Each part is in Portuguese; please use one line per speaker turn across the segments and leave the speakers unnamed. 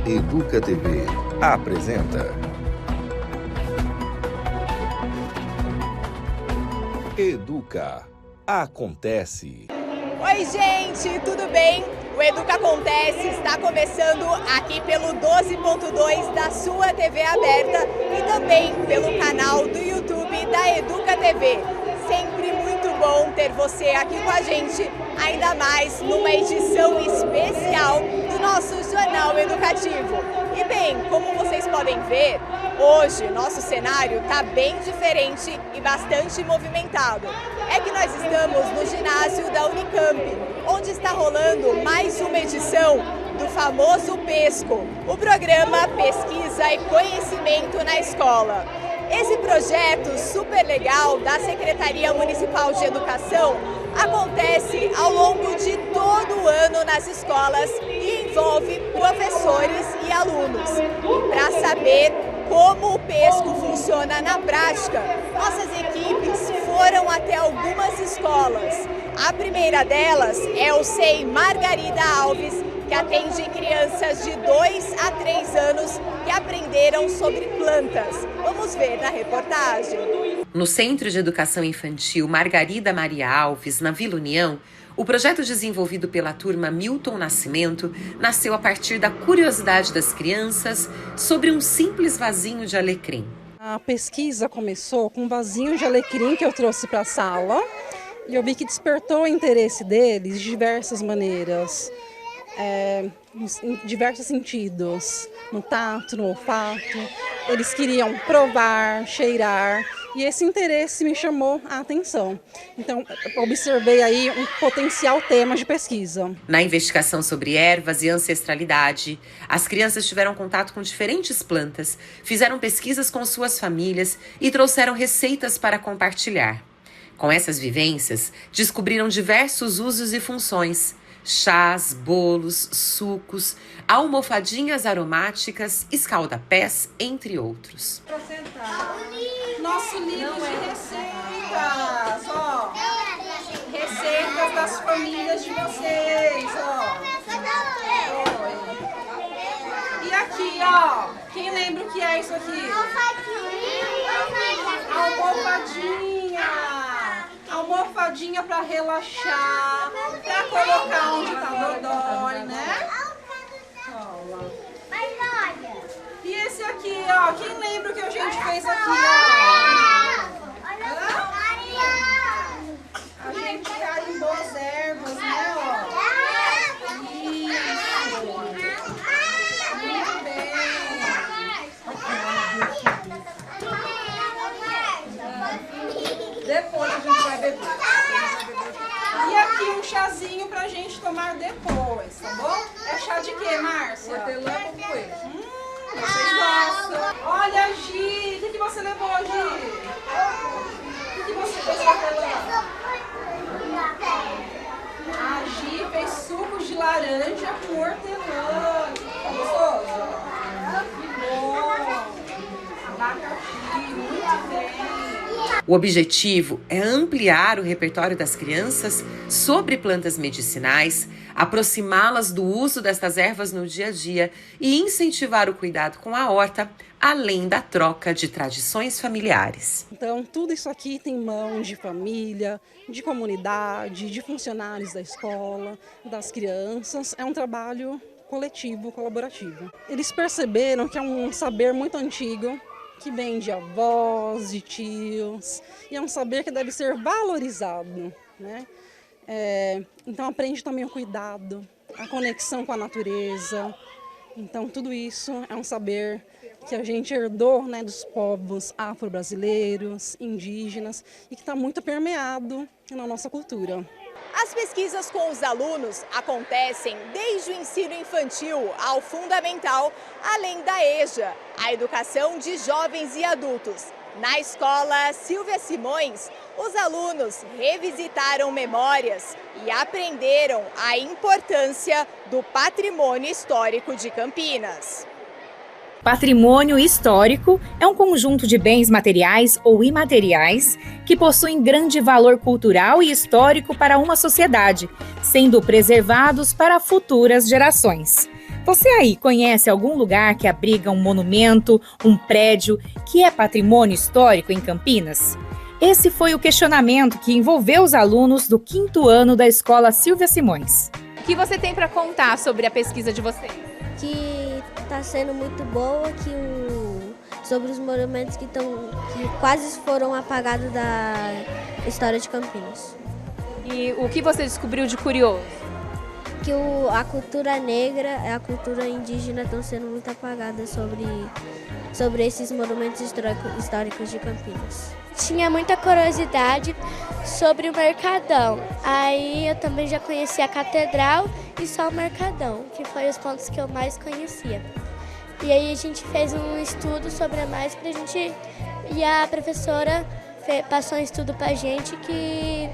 Educa TV apresenta Educa Acontece.
Oi gente, tudo bem? O Educa Acontece está começando aqui pelo 12.2 da sua TV aberta e também pelo canal do YouTube da Educa TV. Sempre muito bom ter você aqui com a gente, ainda mais numa edição especial do nosso Jornal Educativo. E bem, como vocês podem ver, hoje nosso cenário está bem diferente e bastante movimentado. É que nós estamos no ginásio da Unicamp, onde está rolando mais uma edição do famoso PESCO, o programa Pesquisa e Conhecimento na Escola. Esse projeto super legal da Secretaria Municipal de Educação acontece ao longo de todo o ano nas escolas e envolve professores e alunos. Para saber como o PESCO funciona na prática, nossas equipes foram até algumas escolas. A primeira delas é o SEI Margarida Alves, que atende crianças de 2 a 3 anos que aprenderam sobre plantas. Vamos ver na reportagem.
No Centro de Educação Infantil Margarida Maria Alves, na Vila União, o projeto desenvolvido pela turma Milton Nascimento nasceu a partir da curiosidade das crianças sobre um simples vasinho de alecrim.
A pesquisa começou com um vasinho de alecrim que eu trouxe para a sala e eu vi que despertou o interesse deles de diversas maneiras. Em diversos sentidos, no tato, no olfato. Eles queriam provar, cheirar, e esse interesse me chamou a atenção. Então, observei aí um potencial tema de pesquisa.
Na investigação sobre ervas e ancestralidade, as crianças tiveram contato com diferentes plantas, fizeram pesquisas com suas famílias e trouxeram receitas para compartilhar. Com essas vivências, descobriram diversos usos e funções: chás, bolos, sucos, almofadinhas aromáticas, escaldapés, entre outros.
Nosso livro de receitas, ó. Receitas das famílias de vocês, ó. E aqui, ó. Quem lembra o que é isso aqui? Almofadinha para relaxar, para colocar onde tá dodói, né? E esse aqui, ó, quem lembra o que a gente fez aqui, ó? A gente carimbou as ervas, né, ó? Isso. Muito bem. Depois a gente vai beber. E aqui um chazinho pra gente tomar depois, tá bom? É chá de quê, Márcia? Hortelã com coelho. Vocês gostam? Olha, Gi, o que você levou, Gi? O que você fez com hortelã? A Gi fez suco de laranja com hortelã. Tá gostoso? Que bom! Abacaxi, muito bem.
O objetivo é ampliar o repertório das crianças sobre plantas medicinais, aproximá-las do uso destas ervas no dia a dia e incentivar o cuidado com a horta, além da troca de tradições familiares.
Então, tudo isso aqui tem mão de família, de comunidade, de funcionários da escola, das crianças. É um trabalho coletivo, colaborativo. Eles perceberam que é um saber muito antigo, que vem de avós, de tios, e é um saber que deve ser valorizado, né? Então aprende também o cuidado, a conexão com a natureza. Então tudo isso é um saber que a gente herdou, né, dos povos afro-brasileiros, indígenas, e que está muito permeado na nossa cultura.
As pesquisas com os alunos acontecem desde o ensino infantil ao fundamental, além da EJA, a educação de jovens e adultos. Na escola Silvia Simões, os alunos revisitaram memórias e aprenderam a importância do patrimônio histórico de Campinas.
Patrimônio histórico é um conjunto de bens materiais ou imateriais que possuem grande valor cultural e histórico para uma sociedade, sendo preservados para futuras gerações. Você aí conhece algum lugar que abriga um monumento, um prédio que é patrimônio histórico em Campinas? Esse foi o questionamento que envolveu os alunos do 5º ano da Escola Silvia Simões.
O que você tem para contar sobre a pesquisa de vocês?
Que está sendo muito boa, sobre os monumentos que quase foram apagados da história de Campinas.
E o que você descobriu de curioso?
Que a cultura negra e a cultura indígena estão sendo muito apagadas sobre esses monumentos históricos de Campinas.
Tinha muita curiosidade sobre o Mercadão. Aí eu também já conheci a Catedral e só o Mercadão, que foi os pontos que eu mais conhecia. E aí a gente fez um estudo sobre a mais pra gente, e a professora passou um estudo pra gente que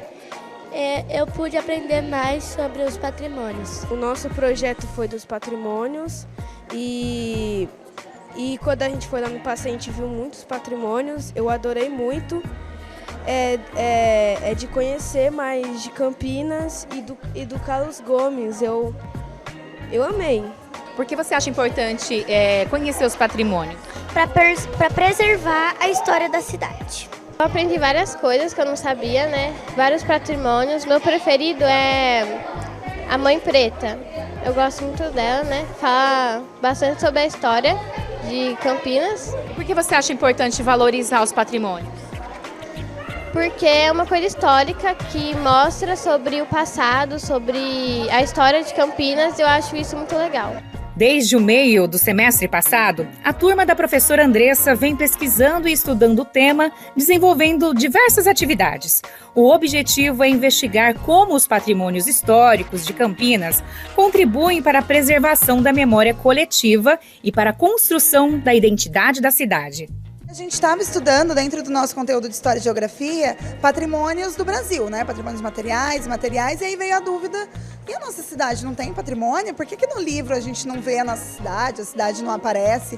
eu pude aprender mais sobre os patrimônios.
O nosso projeto foi dos patrimônios e quando a gente foi lá no passeio, a gente viu muitos patrimônios. Eu adorei muito de conhecer mais de Campinas e do Carlos Gomes. Eu amei.
Por que você acha importante conhecer os patrimônios?
Para preservar a história da cidade.
Eu aprendi várias coisas que eu não sabia, né? Vários patrimônios. Meu preferido é a Mãe Preta. Eu gosto muito dela, né? Fala bastante sobre a história de Campinas.
Por que você acha importante valorizar os patrimônios?
Porque é uma coisa histórica que mostra sobre o passado, sobre a história de Campinas. Eu acho isso muito legal.
Desde o meio do semestre passado, a turma da professora Andressa vem pesquisando e estudando o tema, desenvolvendo diversas atividades. O objetivo é investigar como os patrimônios históricos de Campinas contribuem para a preservação da memória coletiva e para a construção da identidade da cidade.
A gente estava estudando, dentro do nosso conteúdo de História e Geografia, patrimônios do Brasil, né? Patrimônios materiais, e aí veio a dúvida, e a nossa cidade não tem patrimônio? Por que no livro a gente não vê a cidade não aparece?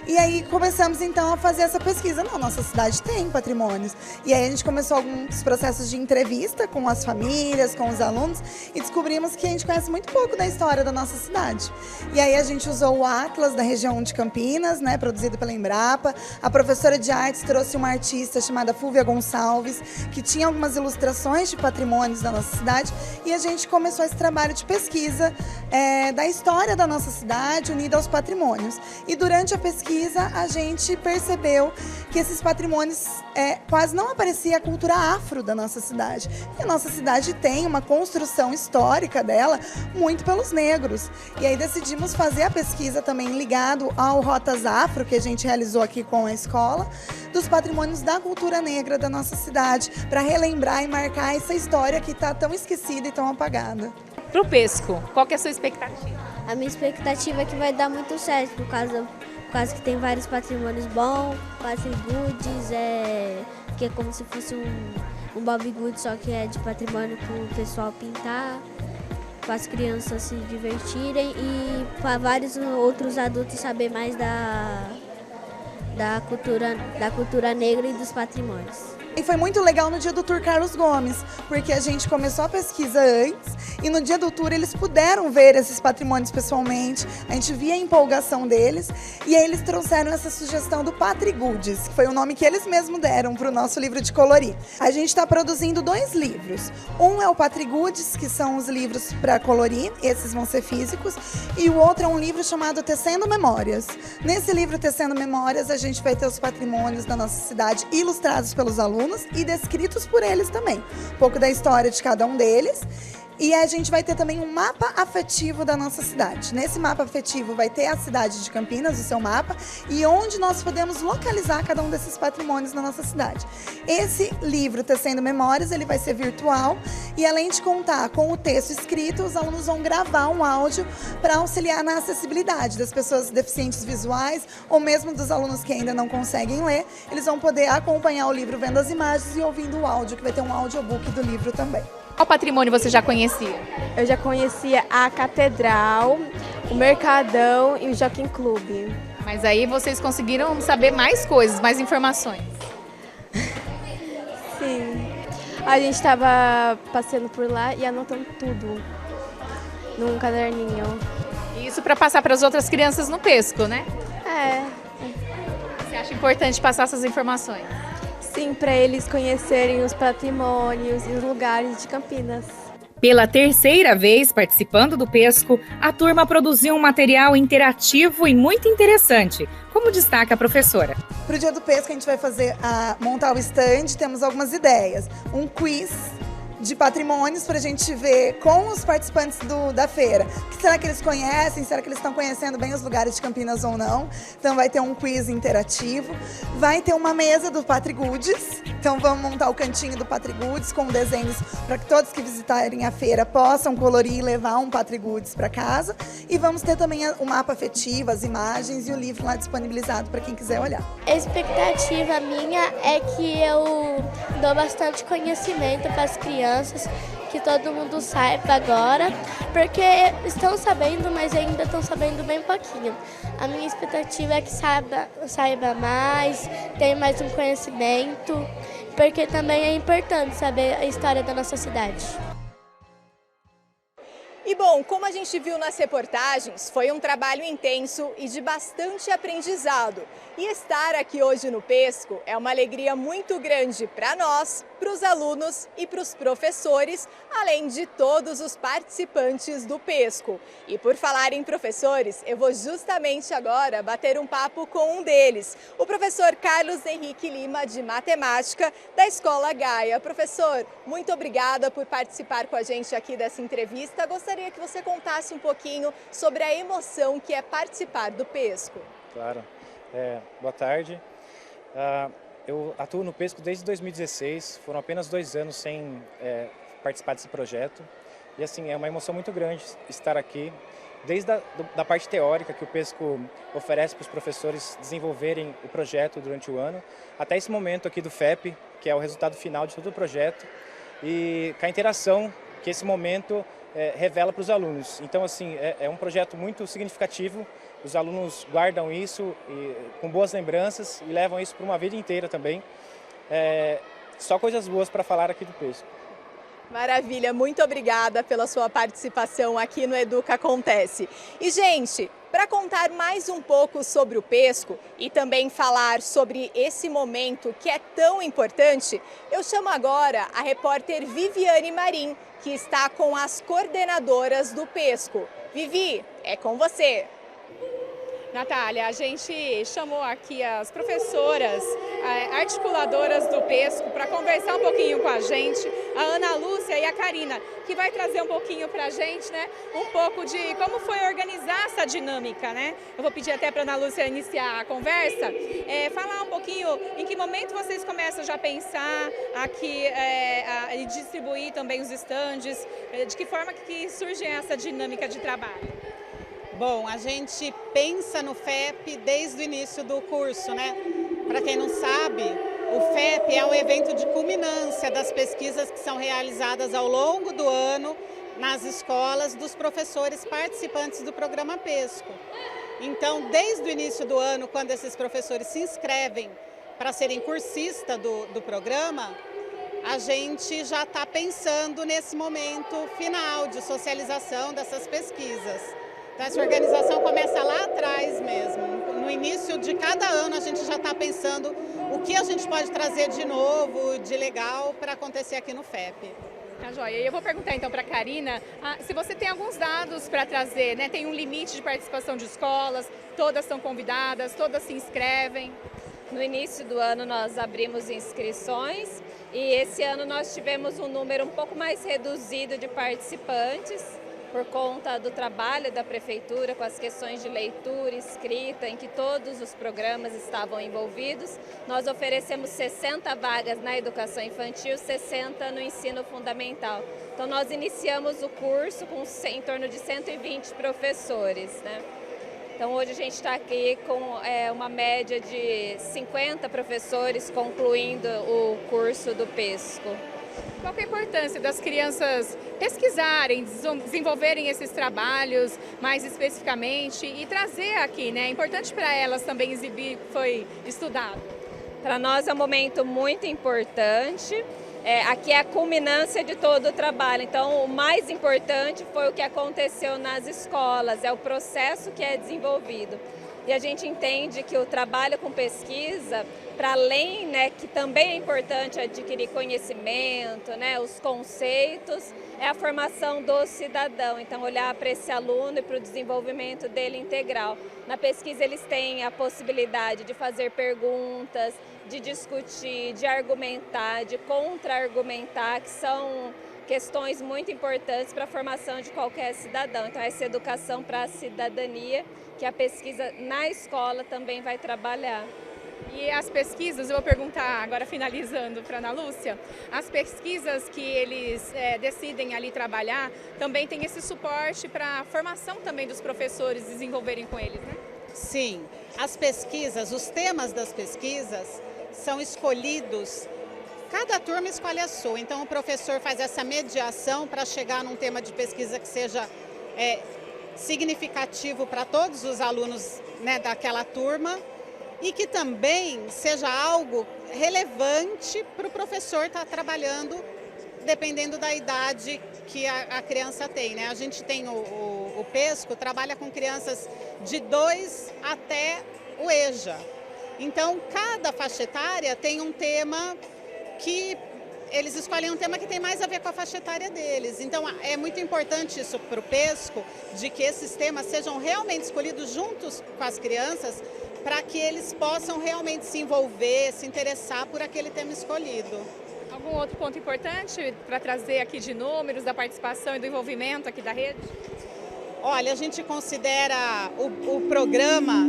E aí começamos então a fazer essa pesquisa. Não, nossa cidade tem patrimônios. E aí a gente começou alguns processos de entrevista com as famílias, com os alunos, e descobrimos que a gente conhece muito pouco da história da nossa cidade. E aí a gente usou o Atlas da região de Campinas, né, produzido pela Embrapa. A professora de artes trouxe uma artista chamada Fúvia Gonçalves, que tinha algumas ilustrações de patrimônios da nossa cidade, e a gente começou esse trabalho de pesquisa da história da nossa cidade unida aos patrimônios. E durante a pesquisa a gente percebeu que esses patrimônios quase não aparecia a cultura afro da nossa cidade. E a nossa cidade tem uma construção histórica dela muito pelos negros. E aí decidimos fazer a pesquisa também ligado ao Rotas Afro, que a gente realizou aqui com a escola, dos patrimônios da cultura negra da nossa cidade, para relembrar e marcar essa história que está tão esquecida e tão apagada.
Para o Pesco, qual que é a sua expectativa?
A minha expectativa é que vai dar muito certo, por causa que tem vários patrimônios bons, Patrigudes, que é como se fosse um Bob Good, só que é de patrimônio para o pessoal pintar, para as crianças se divertirem e para vários outros adultos saber mais da cultura negra e dos patrimônios.
E foi muito legal no dia do Tour Carlos Gomes, porque a gente começou a pesquisa antes e no dia do tour eles puderam ver esses patrimônios pessoalmente, a gente via a empolgação deles e aí eles trouxeram essa sugestão do Patrigudes, que foi o nome que eles mesmos deram para o nosso livro de colorir. A gente está produzindo 2 livros, um é o Patrigudes, que são os livros para colorir, esses vão ser físicos, e o outro é um livro chamado Tecendo Memórias. Nesse livro Tecendo Memórias a gente vai ter os patrimônios da nossa cidade ilustrados pelos alunos e descritos por eles também. Um pouco da história de cada um deles. E a gente vai ter também um mapa afetivo da nossa cidade. Nesse mapa afetivo vai ter a cidade de Campinas, o seu mapa, e onde nós podemos localizar cada um desses patrimônios na nossa cidade. Esse livro, Tecendo Memórias, ele vai ser virtual e além de contar com o texto escrito, os alunos vão gravar um áudio para auxiliar na acessibilidade das pessoas deficientes visuais ou mesmo dos alunos que ainda não conseguem ler. Eles vão poder acompanhar o livro vendo as imagens e ouvindo o áudio, que vai ter um audiobook do livro também.
Qual patrimônio você já conhecia?
Eu já conhecia a Catedral, o Mercadão e o Jockey Club.
Mas aí vocês conseguiram saber mais coisas, mais informações.
Sim. A gente estava passeando por lá e anotando tudo num caderninho.
E
Isso para passar para as outras crianças no Pesco, né?
É,
Você acha importante passar essas informações?
sim, para eles conhecerem os patrimônios e os lugares de Campinas.
Pela terceira vez participando do Pesco, a turma produziu um material interativo e muito interessante, como destaca a professora.
Para o Dia do Pesco, a gente vai montar o stand, temos algumas ideias. Um quiz de patrimônios para a gente ver com os participantes da feira. O que será que eles conhecem? Será que eles estão conhecendo bem os lugares de Campinas ou não? Então vai ter um quiz interativo. Vai ter uma mesa do Patrigudes. Então vamos montar o cantinho do Patrigudes com desenhos para que todos que visitarem a feira possam colorir e levar um Patrigudes para casa. E vamos ter também o mapa afetivo, as imagens e o livro lá disponibilizado para quem quiser olhar.
A expectativa minha é que eu dou bastante conhecimento para as crianças, que todo mundo saiba agora, porque estão sabendo, mas ainda estão sabendo bem pouquinho. A minha expectativa é que saiba mais, tenha mais um conhecimento, porque também é importante saber a história da nossa cidade.
E bom, como a gente viu nas reportagens, foi um trabalho intenso e de bastante aprendizado. E estar aqui hoje no Pesco é uma alegria muito grande para nós, para os alunos e para os professores, além de todos os participantes do Pesco. E por falar em professores, eu vou justamente agora bater um papo com um deles, o professor Carlos Henrique Lima, de Matemática, da Escola Gaia. Professor, muito obrigada por participar com a gente aqui dessa entrevista. Gostaria que você contasse um pouquinho sobre a emoção que é participar do Pesco.
Claro. Boa tarde. Eu atuo no Pesco desde 2016, foram apenas 2 anos sem participar desse projeto. E assim, é uma emoção muito grande estar aqui, desde da parte teórica que o Pesco oferece para os professores desenvolverem o projeto durante o ano, até esse momento aqui do FEP, que é o resultado final de todo o projeto, e com a interação que esse momento revela para os alunos. Então, assim, é um projeto muito significativo. Os alunos guardam isso com boas lembranças e levam isso para uma vida inteira também. Só coisas boas para falar aqui do Pesco.
Maravilha, muito obrigada pela sua participação aqui no Educa Acontece. E, gente, para contar mais um pouco sobre o Pesco e também falar sobre esse momento que é tão importante, eu chamo agora a repórter Viviane Marim, que está com as coordenadoras do Pesco. Vivi, é com você.
Natália, a gente chamou aqui as professoras articuladoras do Pesco para conversar um pouquinho com a gente, a Ana Lúcia e a Karina, que vai trazer um pouquinho para a gente, né, um pouco de como foi organizar essa dinâmica, né? Eu vou pedir até para a Ana Lúcia iniciar a conversa, falar um pouquinho em que momento vocês começam já a pensar aqui e distribuir também os estandes, de que forma que surge essa dinâmica de trabalho?
Bom, a gente pensa no FEP desde o início do curso, né? Para quem não sabe, o FEP é um evento de culminância das pesquisas que são realizadas ao longo do ano nas escolas dos professores participantes do programa Pesco. Então, desde o início do ano, quando esses professores se inscrevem para serem cursistas do programa, a gente já está pensando nesse momento final de socialização dessas pesquisas. Então, essa organização começa lá atrás mesmo. No início de cada ano, a gente já está pensando o que a gente pode trazer de novo, de legal, para acontecer aqui no FEP.
Tá joia. Eu vou perguntar então para a Karina se você tem alguns dados para trazer, né? Tem um limite de participação de escolas, todas são convidadas, todas se inscrevem.
No início do ano nós abrimos inscrições e esse ano nós tivemos um número um pouco mais reduzido de participantes, por conta do trabalho da Prefeitura com as questões de leitura e escrita, em que todos os programas estavam envolvidos. Nós oferecemos 60 vagas na educação infantil, 60 no ensino fundamental. Então nós iniciamos o curso com em torno de 120 professores, né? Então hoje a gente está aqui com uma média de 50 professores concluindo o curso do Pesco.
Qual que é a importância das crianças pesquisarem, desenvolverem esses trabalhos mais especificamente e trazer aqui, né? É importante para elas também exibir o que foi estudado.
Para nós é um momento muito importante aqui é a culminância de todo o trabalho. Então, o mais importante foi o que aconteceu nas escolas, é o processo que é desenvolvido. E a gente entende que o trabalho com pesquisa, para além, né, que também é importante adquirir conhecimento, né, os conceitos, é a formação do cidadão. Então, olhar para esse aluno e para o desenvolvimento dele integral. Na pesquisa, eles têm a possibilidade de fazer perguntas, de discutir, de argumentar, de contra-argumentar, que são questões muito importantes para a formação de qualquer cidadão. Então, essa educação para a cidadania, que a pesquisa na escola também vai trabalhar.
E as pesquisas, eu vou perguntar agora finalizando para a Ana Lúcia, as pesquisas que eles decidem ali trabalhar, também tem esse suporte para a formação também dos professores desenvolverem com eles, né?
Sim, as pesquisas, os temas das pesquisas são escolhidos, cada turma escolhe a sua, então o professor faz essa mediação para chegar num tema de pesquisa que seja significativo para todos os alunos, né, daquela turma e que também seja algo relevante para o professor estar trabalhando, dependendo da idade que a criança tem, né? A gente tem o PESCO, trabalha com crianças de 2 até o EJA. Então, cada faixa etária tem um tema que eles escolhem um tema que tem mais a ver com a faixa etária deles. Então, é muito importante isso para o PESCO, de que esses temas sejam realmente escolhidos juntos com as crianças, para que eles possam realmente se envolver, se interessar por aquele tema escolhido.
Algum outro ponto importante para trazer aqui de números, da participação e do envolvimento aqui da rede?
Olha, a gente considera o programa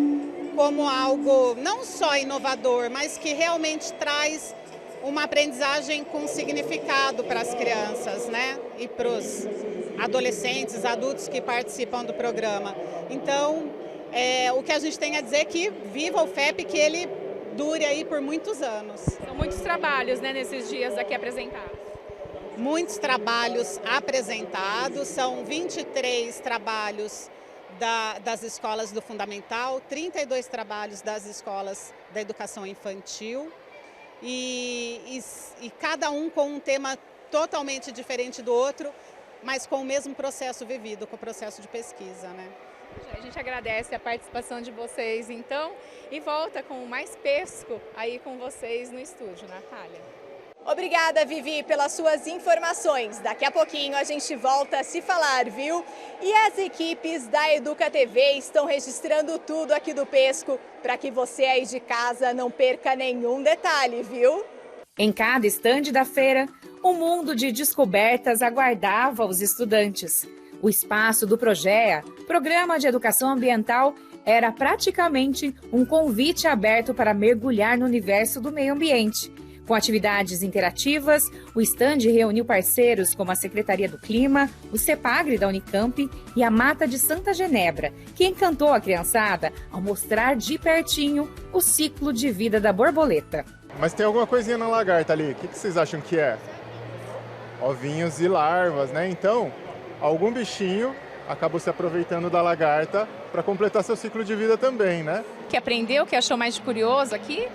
como algo não só inovador, mas que realmente traz uma aprendizagem com significado para as crianças, né? E para os adolescentes, adultos que participam do programa. Então, o que a gente tem a dizer é que viva o FEP, que ele dure aí por muitos anos.
São muitos trabalhos, né, nesses dias aqui apresentados.
Muitos trabalhos apresentados, são 23 trabalhos das escolas do Fundamental, 32 trabalhos das escolas da educação infantil e cada um com um tema totalmente diferente do outro, mas com o mesmo processo vivido, com o processo de pesquisa, né?
A gente agradece a participação de vocês, então, e volta com mais PESCO aí com vocês no estúdio, Natália.
Obrigada, Vivi, pelas suas informações. Daqui a pouquinho a gente volta a se falar, viu? E as equipes da Educa TV estão registrando tudo aqui do PESCO para que você aí de casa não perca nenhum detalhe, viu?
Em cada estande da feira, um mundo de descobertas aguardava os estudantes. O espaço do Progea, Programa de Educação Ambiental, era praticamente um convite aberto para mergulhar no universo do meio ambiente. Com atividades interativas, o estande reuniu parceiros como a Secretaria do Clima, o CEPAGRE da Unicamp e a Mata de Santa Genebra, que encantou a criançada ao mostrar de pertinho o ciclo de vida da borboleta.
Mas tem alguma coisinha na lagarta ali, o que vocês acham que é? Ovinhos e larvas, né? Então, algum bichinho acabou se aproveitando da lagarta para completar seu ciclo de vida também, né?
Que aprendeu, que achou mais curioso aqui?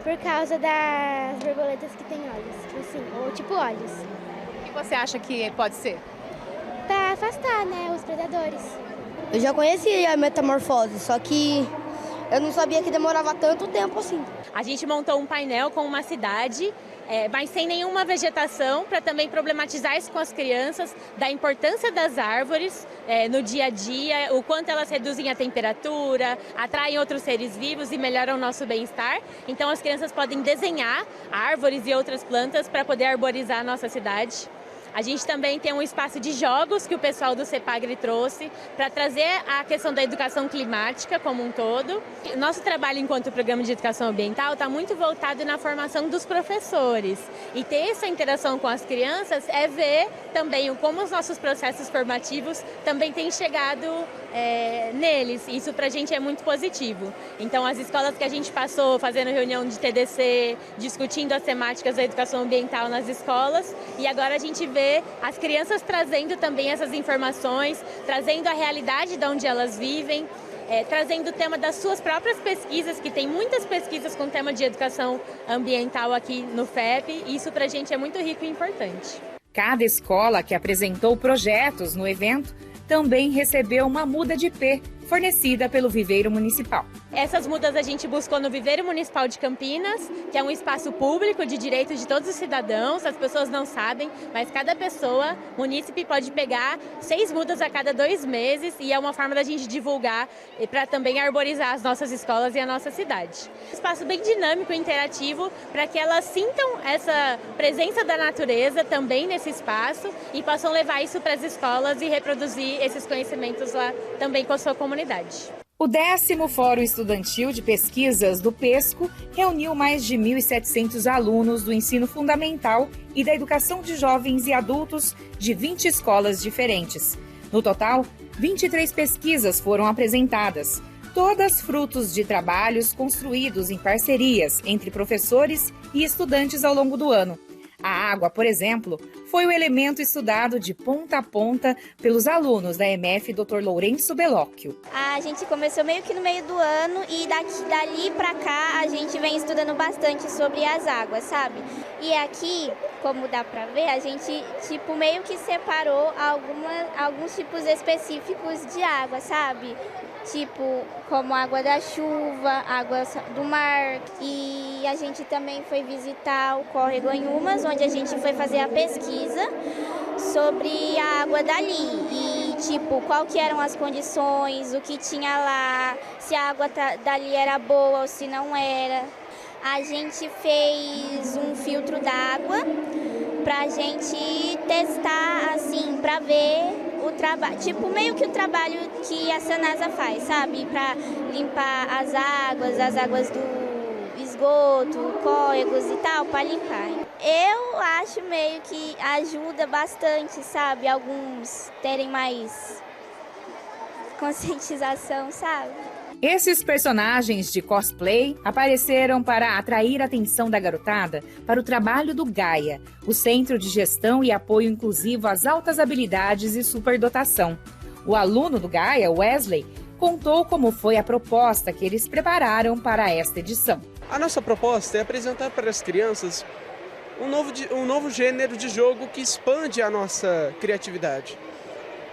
Por causa das borboletas que têm olhos, assim, ou tipo olhos.
O que você acha que pode ser?
Para afastar, né, os predadores.
Eu já conhecia a metamorfose, só que eu não sabia que demorava tanto tempo assim.
A gente montou um painel com uma cidade, mas sem nenhuma vegetação, para também problematizar isso com as crianças, da importância das árvores no dia a dia, o quanto elas reduzem a temperatura, atraem outros seres vivos e melhoram o nosso bem-estar. Então as crianças podem desenhar árvores e outras plantas para poder arborizar a nossa cidade. A gente também tem um espaço de jogos que o pessoal do CEPAGRE trouxe para trazer a questão da educação climática como um todo. Nosso trabalho enquanto programa de educação ambiental está muito voltado na formação dos professores. E ter essa interação com as crianças é ver também como os nossos processos formativos também têm chegado neles. Isso para a gente é muito positivo. Então as escolas que a gente passou fazendo reunião de TDC, discutindo as temáticas da educação ambiental nas escolas, e agora a gente vê as crianças trazendo também essas informações, trazendo a realidade de onde elas vivem. trazendo o tema das suas próprias pesquisas, que tem muitas pesquisas com tema de educação ambiental aqui no FEP, e isso para a gente é muito rico e importante.
Cada escola que apresentou projetos no evento também recebeu uma muda de pé fornecida pelo Viveiro Municipal.
Essas mudas a gente buscou no Viveiro Municipal de Campinas, que é um espaço público de direitos de todos os cidadãos. As pessoas não sabem, mas cada pessoa, munícipe, pode pegar 6 mudas a cada 2 meses e é uma forma da gente divulgar e para também arborizar as nossas escolas e a nossa cidade. Um espaço bem dinâmico e interativo para que elas sintam essa presença da natureza também nesse espaço e possam levar isso para as escolas e reproduzir esses conhecimentos lá também com a sua comunidade.
O 10º Fórum Estudantil de Pesquisas do PESCO reuniu mais de 1.700 alunos do ensino fundamental e da educação de jovens e adultos de 20 escolas diferentes. No total, 23 pesquisas foram apresentadas, todas frutos de trabalhos construídos em parcerias entre professores e estudantes ao longo do ano. A água, por exemplo, foi o elemento estudado de ponta a ponta pelos alunos da EMF Dr. Lourenço Belocchio.
A gente começou meio que no meio do ano e dali pra cá a gente vem estudando bastante sobre as águas, sabe? E aqui, como dá pra ver, a gente meio que separou alguns tipos específicos de água, sabe? Como água da chuva, água do mar. E a gente também foi visitar o córrego Anhumas, onde a gente foi fazer a pesquisa sobre a água dali. E, qual que eram as condições, o que tinha lá, se a água dali era boa ou se não era. A gente fez um filtro d'água pra gente testar, assim, pra ver o trabalho, meio que o trabalho que a Sanasa faz, sabe? Pra limpar as águas do esgoto, córregos e tal, pra limpar. Eu acho meio que ajuda bastante, sabe? Alguns terem mais conscientização, sabe?
Esses personagens de cosplay apareceram para atrair a atenção da garotada para o trabalho do Gaia, o Centro de Gestão e Apoio Inclusivo às Altas Habilidades e Superdotação. O aluno do Gaia, Wesley, contou como foi a proposta que eles prepararam para esta edição.
A nossa proposta é apresentar para as crianças um novo gênero de jogo que expande a nossa criatividade.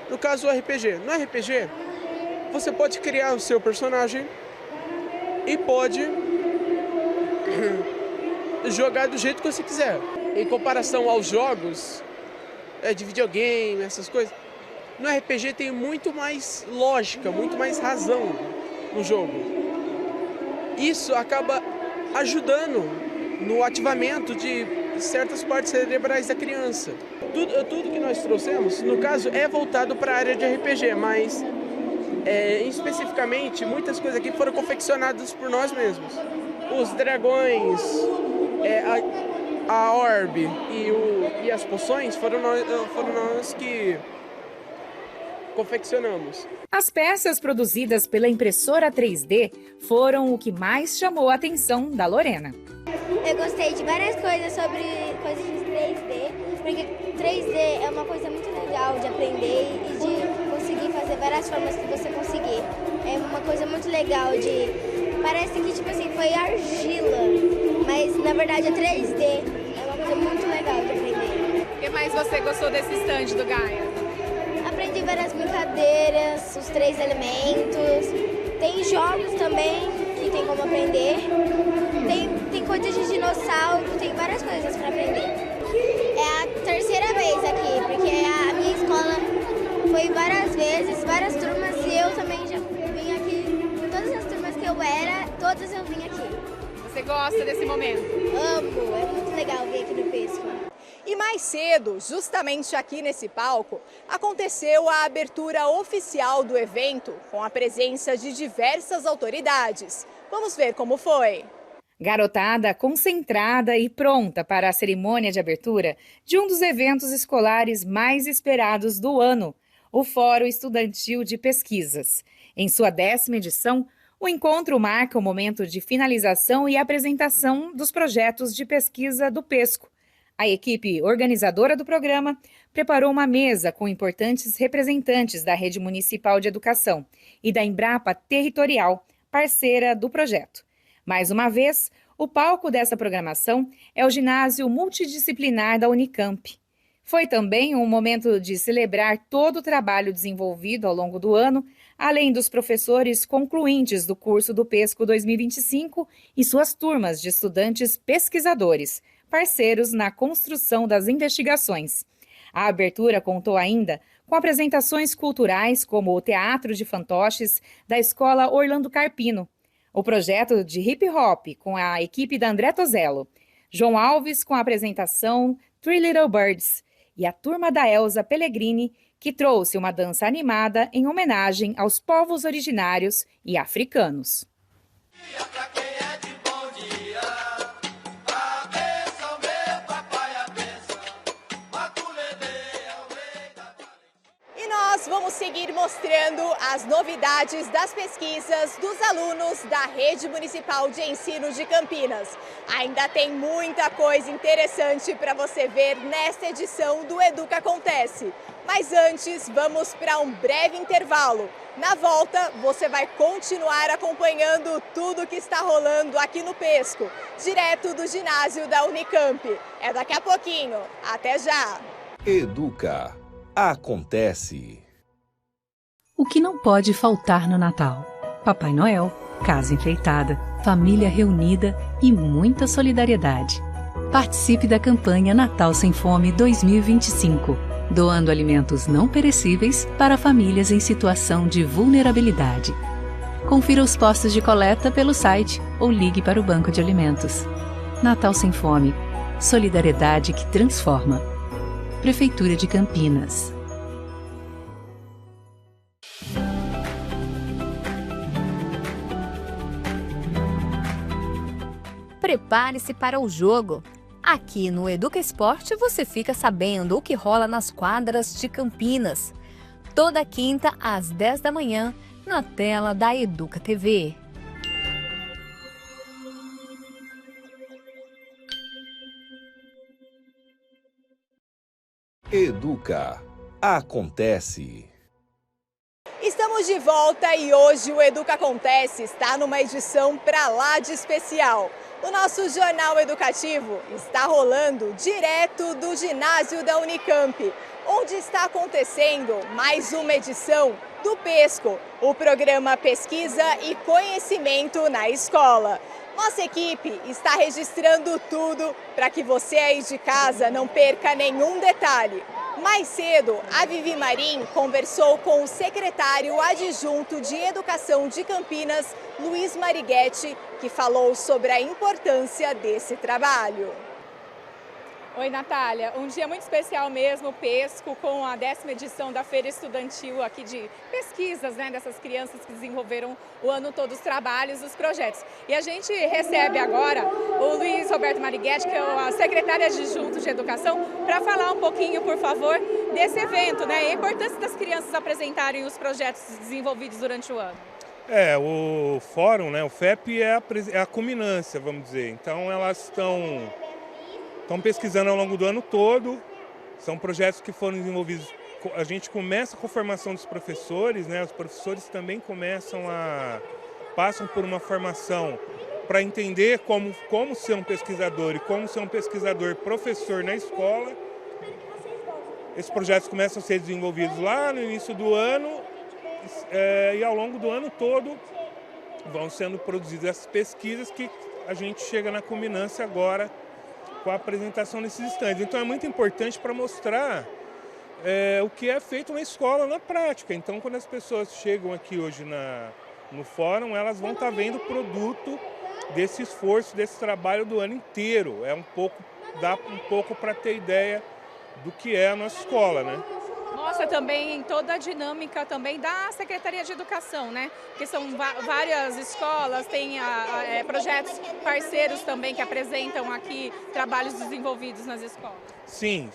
No caso, o RPG. No RPG, você pode criar o seu personagem e pode jogar do jeito que você quiser. Em comparação aos jogos de videogame, essas coisas, no RPG tem muito mais lógica, muito mais razão no jogo. Isso acaba ajudando no ativamento de certas partes cerebrais da criança. Tudo que nós trouxemos, no caso, é voltado para a área de RPG, mas especificamente, muitas coisas aqui foram confeccionadas por nós mesmos. Os dragões, a orbe e as poções foram nós que confeccionamos.
As peças produzidas pela impressora 3D foram o que mais chamou a atenção da Lorena.
Eu gostei de várias coisas sobre coisas de 3D, porque 3D é uma coisa muito legal de aprender e de conseguir fazer várias formas que você conseguir. É uma coisa muito legal parece que foi argila, mas na verdade é 3D. É uma coisa muito legal de aprender.
O que mais você gostou desse stand do Gaia?
Aprendi várias brincadeiras, os 3 elementos. Tem jogos também que tem como aprender. Tem coisas de dinossauro, tem várias coisas para aprender. É a terceira vez aqui, porque a minha escola foi várias vezes, várias turmas, e eu também já vim aqui. Todas as turmas que eu era, todas eu vim aqui.
Você gosta desse momento?
Amo, é muito legal vir aqui no PESCO.
E mais cedo, justamente aqui nesse palco, aconteceu a abertura oficial do evento, com a presença de diversas autoridades. Vamos ver como foi.
Garotada concentrada e pronta para a cerimônia de abertura de um dos eventos escolares mais esperados do ano, o Fórum Estudantil de Pesquisas. Em sua 10ª edição, o encontro marca o momento de finalização e apresentação dos projetos de pesquisa do PESCO. A equipe organizadora do programa preparou uma mesa com importantes representantes da Rede Municipal de Educação e da Embrapa Territorial, parceira do projeto. Mais uma vez, o palco dessa programação é o ginásio multidisciplinar da Unicamp. Foi também um momento de celebrar todo o trabalho desenvolvido ao longo do ano, além dos professores concluintes do curso do PESCO 2025 e suas turmas de estudantes pesquisadores, parceiros na construção das investigações. A abertura contou ainda com apresentações culturais como o Teatro de Fantoches da Escola Orlando Carpino, o projeto de hip hop com a equipe da André Tozello, João Alves com a apresentação Three Little Birds e a turma da Elza Pellegrini, que trouxe uma dança animada em homenagem aos povos originários e africanos.
Nós vamos seguir mostrando as novidades das pesquisas dos alunos da Rede Municipal de Ensino de Campinas. Ainda tem muita coisa interessante para você ver nesta edição do Educa Acontece. Mas antes, vamos para um breve intervalo. Na volta, você vai continuar acompanhando tudo que está rolando aqui no PESCO, direto do ginásio da Unicamp. É daqui a pouquinho. Até já!
Educa Acontece.
O que não pode faltar no Natal? Papai Noel, casa enfeitada, família reunida e muita solidariedade. Participe da campanha Natal Sem Fome 2025, doando alimentos não perecíveis para famílias em situação de vulnerabilidade. Confira os postos de coleta pelo site ou ligue para o Banco de Alimentos. Natal Sem Fome. Solidariedade que transforma. Prefeitura de Campinas.
Prepare-se para o jogo. Aqui no Educa Esporte você fica sabendo o que rola nas quadras de Campinas. Toda quinta às 10 da manhã na tela da Educa TV.
Educa Acontece.
Estamos de volta e hoje o Educa Acontece está numa edição pra lá de especial. O nosso jornal educativo está rolando direto do ginásio da Unicamp, onde está acontecendo mais uma edição do PESCO, o programa Pesquisa e Conhecimento na Escola. Nossa equipe está registrando tudo para que você aí de casa não perca nenhum detalhe. Mais cedo, a Vivi Marim conversou com o secretário adjunto de Educação de Campinas, Luiz Marighetti, que falou sobre a importância desse trabalho.
Oi, Natália. Um dia muito especial mesmo, PESCO, com a 10ª edição da Feira Estudantil aqui de pesquisas, né, dessas crianças que desenvolveram o ano todo os trabalhos, os projetos. E a gente recebe agora o Luiz Roberto Marighetti, que é o secretário adjunto de Educação, para falar um pouquinho, por favor, desse evento, né, e a importância das crianças apresentarem os projetos desenvolvidos durante o ano.
O fórum, né, o FEP é a culminância, vamos dizer. Então elas estão pesquisando ao longo do ano todo, são projetos que foram desenvolvidos, a gente começa com a formação dos professores, né? Os professores também passam por uma formação para entender como ser um pesquisador e como ser um pesquisador professor na escola. Esses projetos começam a ser desenvolvidos lá no início do ano e ao longo do ano todo vão sendo produzidas essas pesquisas que a gente chega na culminância agora com a apresentação desses estandes. Então é muito importante para mostrar o que é feito na escola, na prática. Então quando as pessoas chegam aqui hoje no fórum, elas vão estar vendo o produto desse esforço, desse trabalho do ano inteiro. Dá um pouco para ter ideia do que é a nossa escola, né?
Mostra também toda a dinâmica também da Secretaria de Educação, né? Que são várias escolas, tem projetos parceiros também que apresentam aqui trabalhos desenvolvidos nas escolas.
Sim,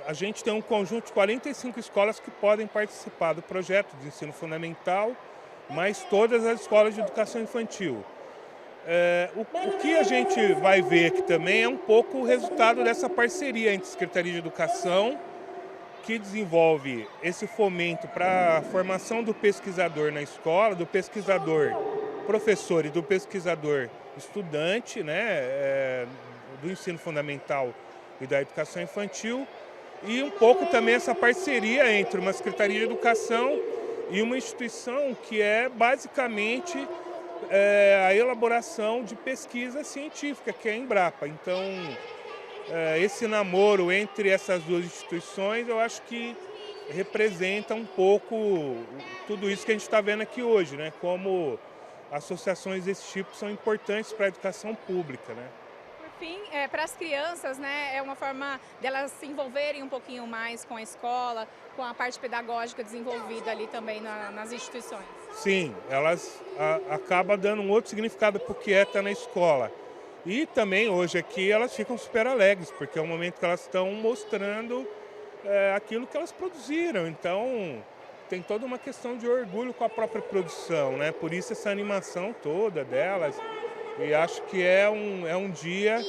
a gente tem um conjunto de 45 escolas que podem participar do projeto de ensino fundamental, mas todas as escolas de educação infantil. O que a gente vai ver aqui também é um pouco o resultado dessa parceria entre a Secretaria de Educação, que desenvolve esse fomento para a formação do pesquisador na escola, do pesquisador professor e do pesquisador estudante, né, do ensino fundamental e da educação infantil, e um pouco também essa parceria entre uma Secretaria de Educação e uma instituição que é basicamente a elaboração de pesquisa científica, que é a Embrapa. Então, esse namoro entre essas duas instituições, eu acho que representa um pouco tudo isso que a gente está vendo aqui hoje, né? Como associações desse tipo são importantes para a educação pública, né?
Por fim, para as crianças, né, é uma forma delas se envolverem um pouquinho mais com a escola, com a parte pedagógica desenvolvida ali também nas instituições.
Sim, elas acabam dando um outro significado para o que é estar na escola. E também hoje aqui elas ficam super alegres, porque é o momento que elas estão mostrando aquilo que elas produziram. Então tem toda uma questão de orgulho com a própria produção, né? Por isso essa animação toda delas. E acho que é um dia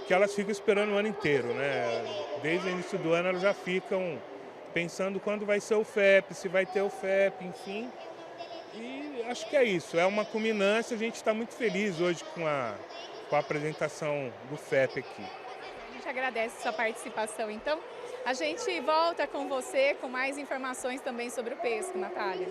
que elas ficam esperando o ano inteiro, né? Desde o início do ano elas já ficam pensando quando vai ser o FEP, se vai ter o FEP, enfim. E acho que é isso, é uma culminância, a gente está muito feliz hoje com a apresentação do FEP aqui.
A gente agradece a sua participação, então. A gente volta com você com mais informações também sobre o pesco, Natália.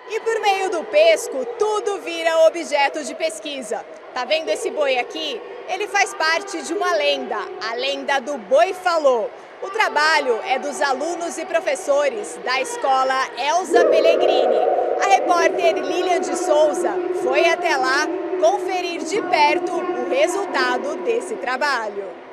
E por meio do pesco, tudo vira objeto de pesquisa. Tá vendo esse boi aqui? Ele faz parte de uma lenda, a lenda do Boi Falou. O trabalho é dos alunos e professores da escola Elza Pellegrini. A repórter Lilian de Souza foi até lá conferir de perto o resultado desse trabalho.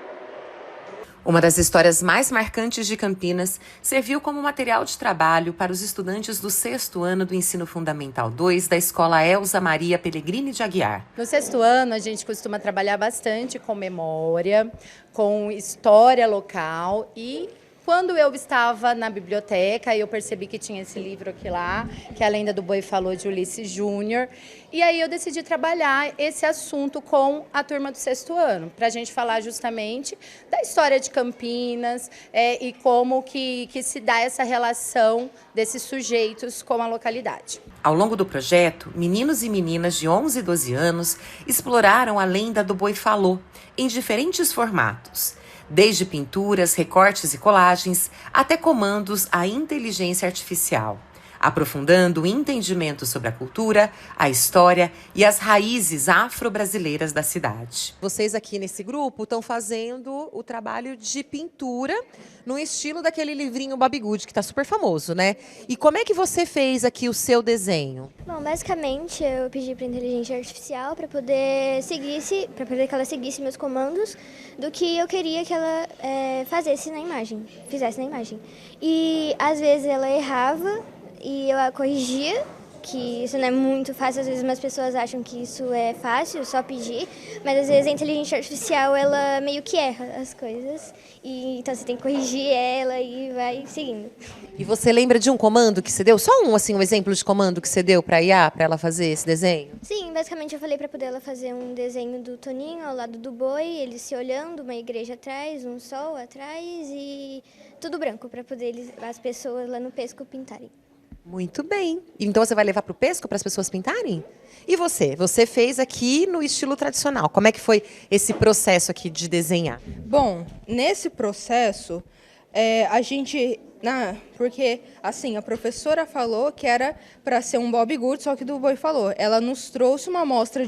Uma das histórias mais marcantes de Campinas serviu como material de trabalho para os estudantes do 6º ano do Ensino Fundamental 2 da Escola Elza Maria Pellegrini de Aguiar.
No 6º ano, a gente costuma trabalhar bastante com memória, com história local e quando eu estava na biblioteca, eu percebi que tinha esse livro aqui lá, que é A Lenda do Boi Falou, de Ulisses Júnior. E aí eu decidi trabalhar esse assunto com a turma do 6º ano, para a gente falar justamente da história de Campinas e como que se dá essa relação desses sujeitos com a localidade.
Ao longo do projeto, meninos e meninas de 11 e 12 anos exploraram a lenda do Boi Falou em diferentes formatos. Desde pinturas, recortes e colagens, até comandos à inteligência artificial, aprofundando o entendimento sobre a cultura, a história e as raízes afro-brasileiras da cidade.
Vocês aqui nesse grupo estão fazendo o trabalho de pintura no estilo daquele livrinho Bobbie Good, que está super famoso, né? E como é que você fez aqui o seu desenho?
Bom, basicamente eu pedi para a inteligência artificial para poder que ela seguisse meus comandos do que eu queria que ela fizesse na imagem. E às vezes ela errava e eu a corrigia, que isso não é muito fácil, às vezes umas pessoas acham que isso é fácil, só pedir, mas às vezes a inteligência artificial, ela meio que erra as coisas, e então você tem que corrigir ela e vai seguindo.
E você lembra de um comando que você deu? Só um exemplo de comando que você deu para a IA, para ela fazer esse desenho?
Sim, basicamente eu falei para poder ela fazer um desenho do Toninho ao lado do boi, eles se olhando, uma igreja atrás, um sol atrás e tudo branco, para poder as pessoas lá no pesco pintarem.
Muito bem. Então você vai levar para o pesco para as pessoas pintarem? E você? Você fez aqui no estilo tradicional. Como é que foi esse processo aqui de desenhar?
Bom, nesse processo, a gente... porque, assim, a professora falou que era para ser um Bobbie Good, só que do Boi Falou. Ela nos trouxe uma amostra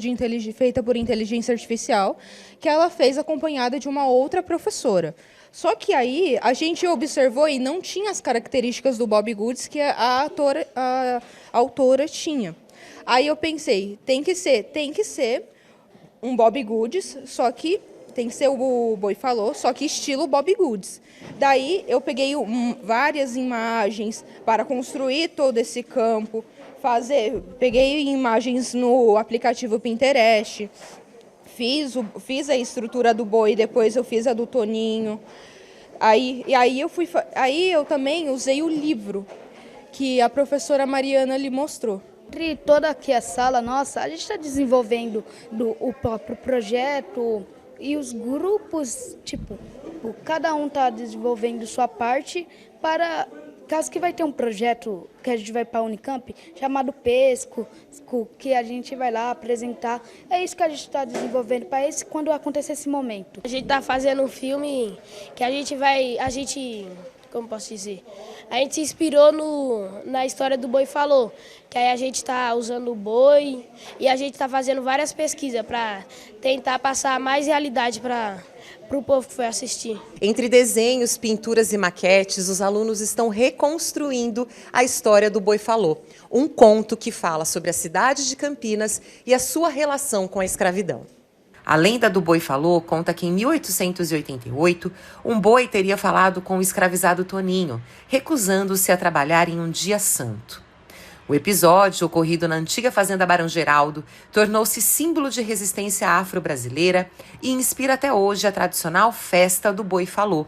feita por inteligência artificial, que ela fez acompanhada de uma outra professora. Só que aí a gente observou e não tinha as características do Bobbie Goods que a autora tinha. Aí eu pensei, tem que ser um Bobbie Goods, só que tem que ser o Boi Falou, só que estilo Bobbie Goods. Daí eu peguei várias imagens para construir todo esse campo, peguei imagens no aplicativo Pinterest, fiz a estrutura do boi, depois eu fiz a do Toninho. Aí eu também usei o livro que a professora Mariana lhe mostrou.
Entre toda aqui a sala nossa, a gente está desenvolvendo o próprio projeto e os grupos, tipo, tipo, cada um está desenvolvendo sua parte para... Caso que vai ter um projeto que a gente vai para a Unicamp, chamado Pesco, que a gente vai lá apresentar. É isso que a gente está desenvolvendo para esse quando acontecer esse momento.
A gente está fazendo um filme que como posso dizer? A gente se inspirou na história do Boi Falou, que aí a gente está usando o boi e a gente está fazendo várias pesquisas para tentar passar mais realidade para o povo que foi assistir.
Entre desenhos, pinturas e maquetes, os alunos estão reconstruindo a história do Boi Falou, um conto que fala sobre a cidade de Campinas e a sua relação com a escravidão. A lenda do Boi Falou conta que em 1888, um boi teria falado com o escravizado Toninho, recusando-se a trabalhar em um dia santo. O episódio, ocorrido na antiga fazenda Barão Geraldo, tornou-se símbolo de resistência afro-brasileira e inspira até hoje a tradicional festa do Boi Falou.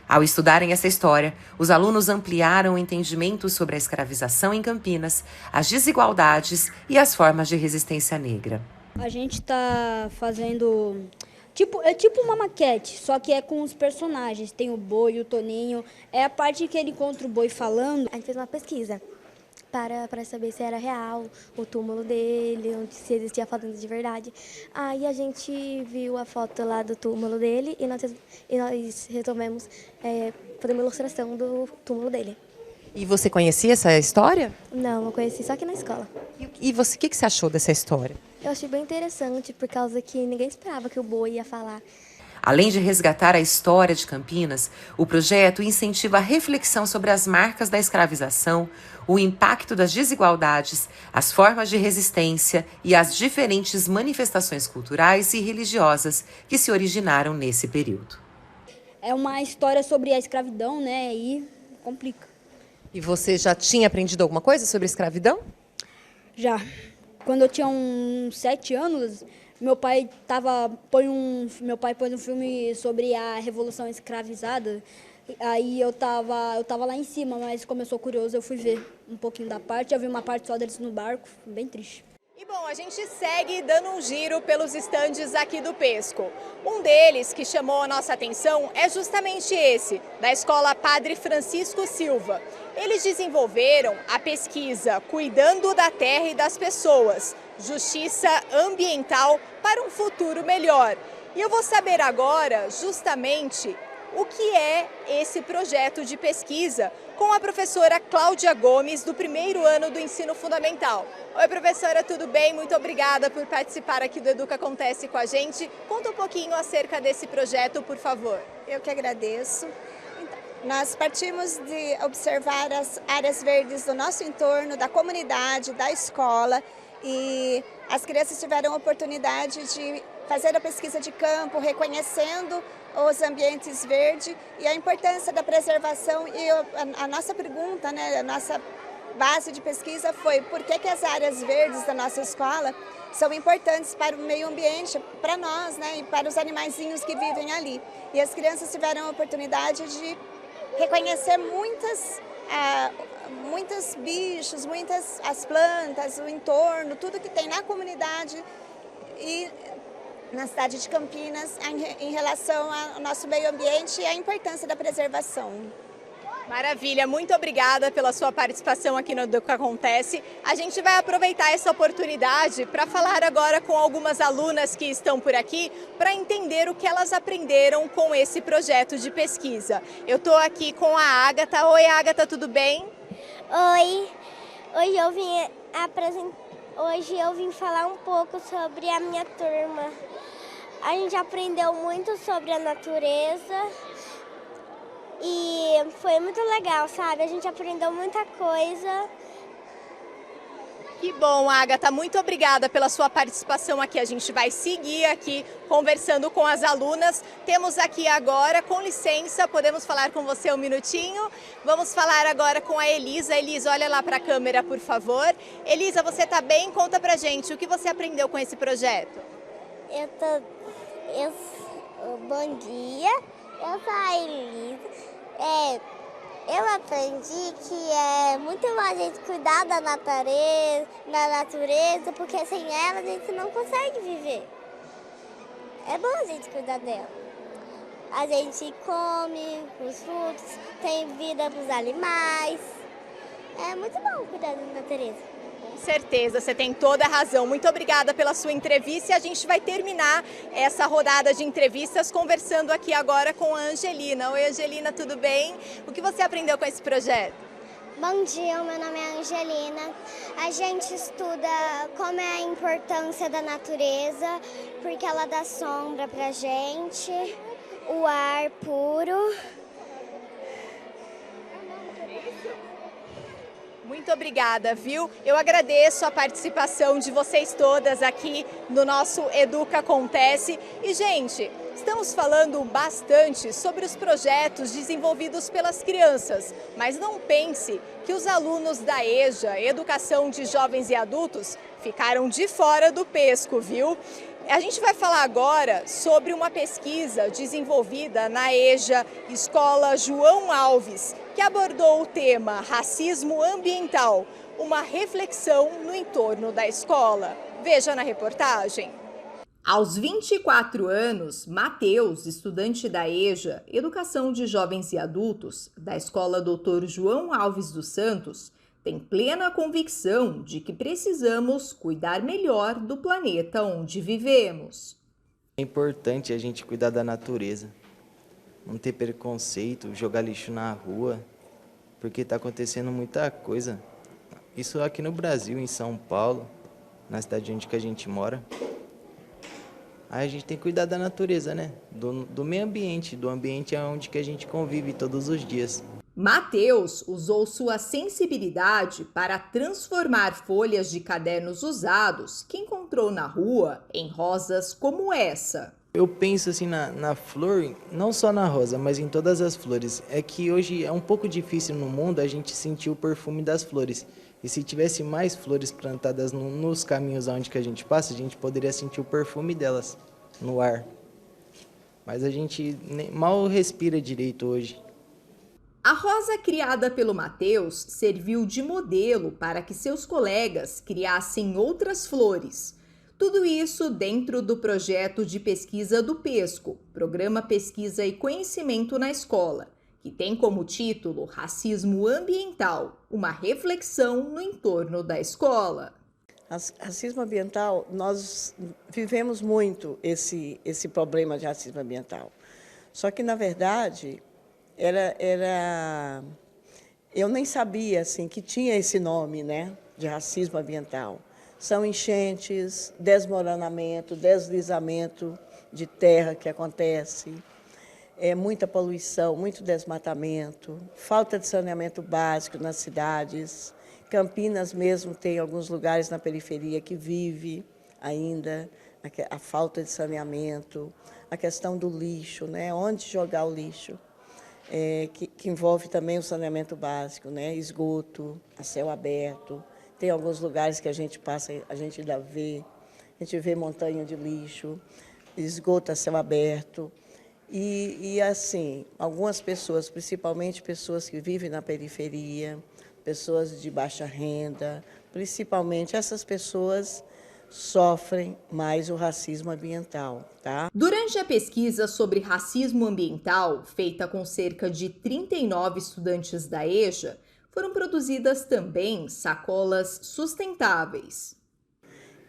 Ao estudarem essa história, os alunos ampliaram o entendimento sobre a escravização em Campinas, as desigualdades e as formas de resistência negra.
A gente está fazendo tipo uma maquete, só que é com os personagens. Tem o boi, o Toninho. É a parte que ele encontra o boi falando.
A gente fez uma pesquisa para saber se era real o túmulo dele, se existia fazenda de verdade. Aí a gente viu a foto lá do túmulo dele e nós resolvemos fazer uma ilustração do túmulo dele.
E você conhecia essa história?
Não, eu conheci só aqui na escola.
E você, o que você achou dessa história?
Eu achei bem interessante, por causa que ninguém esperava que o boi ia falar.
Além de resgatar a história de Campinas, o projeto incentiva a reflexão sobre as marcas da escravização, o impacto das desigualdades, as formas de resistência e as diferentes manifestações culturais e religiosas que se originaram nesse período.
É uma história sobre a escravidão, né? E complica.
E você já tinha aprendido alguma coisa sobre escravidão?
Já. Quando eu tinha uns 7 anos, meu pai pôs um filme sobre a Revolução Escravizada. Aí eu tava lá em cima, mas como eu sou curioso, eu fui ver um pouquinho da parte. Eu vi uma parte só deles no barco, bem triste.
E bom, a gente segue dando um giro pelos estandes aqui do Pesco. Um deles que chamou a nossa atenção é justamente esse, da Escola Padre Francisco Silva. Eles desenvolveram a pesquisa Cuidando da Terra e das Pessoas, Justiça Ambiental para um Futuro Melhor. E eu vou saber agora justamente o que é esse projeto de pesquisa com a professora Cláudia Gomes, do primeiro ano do ensino fundamental. Oi, professora, tudo bem? Muito obrigada por participar aqui do Educa Acontece com a gente. Conta um pouquinho acerca desse projeto, por favor.
Eu que agradeço. Nós partimos de observar as áreas verdes do nosso entorno, da comunidade, da escola, e as crianças tiveram a oportunidade de fazer a pesquisa de campo, reconhecendo os ambientes verdes e a importância da preservação. E a nossa pergunta, né, a nossa base de pesquisa foi por que as áreas verdes da nossa escola são importantes para o meio ambiente, para nós, né, e para os animaizinhos que vivem ali. E as crianças tiveram a oportunidade de reconhecer muitos bichos, as plantas, o entorno, tudo que tem na comunidade e na cidade de Campinas em relação ao nosso meio ambiente e a importância da preservação.
Maravilha, muito obrigada pela sua participação aqui no Educa Acontece. A gente vai aproveitar essa oportunidade para falar agora com algumas alunas que estão por aqui para entender o que elas aprenderam com esse projeto de pesquisa. Eu estou aqui com a Ágata. Oi, Ágata, tudo bem?
Oi, hoje eu vim falar um pouco sobre a minha turma. A gente aprendeu muito sobre a natureza e foi muito legal, sabe? A gente aprendeu muita coisa.
Que bom, Ágata. Muito obrigada pela sua participação aqui. A gente vai seguir aqui conversando com as alunas. Temos aqui agora, com licença, podemos falar com você um minutinho? Vamos falar agora com a Elisa. Elisa, olha lá para a câmera, por favor. Elisa, você está bem? Conta pra gente, o que você aprendeu com esse projeto?
Bom dia, eu sou a Elisa. Eu aprendi que é muito bom a gente cuidar da natureza, porque sem ela a gente não consegue viver. É bom a gente cuidar dela. a gente come os frutos, tem vida para os animais. É muito bom cuidar da natureza.
Com certeza, você tem toda a razão. Muito obrigada pela sua entrevista e a gente vai terminar essa rodada de entrevistas conversando aqui agora com a Angelina. Oi, Angelina, tudo bem? O que você aprendeu com esse projeto?
Bom dia, meu nome é Angelina. A gente estuda como é a importância da natureza, porque ela dá sombra pra gente, o ar puro.
Muito obrigada, viu? Eu agradeço a participação de vocês todas aqui no nosso Educa Acontece. E, gente, estamos falando bastante sobre os projetos desenvolvidos pelas crianças, mas não pense que os alunos da EJA, Educação de Jovens e Adultos, ficaram de fora do pesco, viu? A gente vai falar agora sobre uma pesquisa desenvolvida na EJA Escola João Alves, que abordou o tema racismo ambiental, uma reflexão no entorno da escola. Veja na reportagem. Aos 24 anos, Matheus, estudante da EJA, Educação de Jovens e Adultos, da Escola Dr. João Alves dos Santos, tem plena convicção de que precisamos cuidar melhor do planeta onde vivemos.
É importante a gente cuidar da natureza, não ter preconceito, jogar lixo na rua, porque está acontecendo muita coisa. Isso aqui no Brasil, em São Paulo, na cidade onde que a gente mora. Aí a gente tem que cuidar da natureza, né? Do meio ambiente, do ambiente onde que a gente convive todos os dias.
Matheus usou sua sensibilidade para transformar folhas de cadernos usados que encontrou na rua em rosas como essa.
Eu penso assim na flor, não só na rosa, mas em todas as flores. É que hoje é um pouco difícil no mundo a gente sentir o perfume das flores. E se tivesse mais flores plantadas nos caminhos onde que a gente passa, a gente poderia sentir o perfume delas no ar. Mas a gente mal respira direito hoje.
A rosa criada pelo Matheus serviu de modelo para que seus colegas criassem outras flores. Tudo isso dentro do projeto de pesquisa do PESCO, Programa Pesquisa e Conhecimento na Escola, que tem como título Racismo Ambiental, uma reflexão no entorno da escola.
Racismo ambiental, nós vivemos muito esse problema de racismo ambiental. Só que, na verdade, eu nem sabia assim, que tinha esse nome, né, de racismo ambiental. São enchentes, desmoronamento, deslizamento de terra que acontece, muita poluição, muito desmatamento, falta de saneamento básico nas cidades. Campinas mesmo tem alguns lugares na periferia que vive ainda a falta de saneamento, a questão do lixo, né, onde jogar o lixo. Que envolve também o saneamento básico, né? Esgoto, a céu aberto. Tem alguns lugares que a gente passa, a gente ainda vê, a gente vê montanha de lixo, esgoto a céu aberto. E assim, algumas pessoas, principalmente pessoas que vivem na periferia, pessoas de baixa renda, principalmente essas pessoas sofrem mais o racismo ambiental, tá?
Durante a pesquisa sobre racismo ambiental, feita com cerca de 39 estudantes da EJA, foram produzidas também sacolas sustentáveis.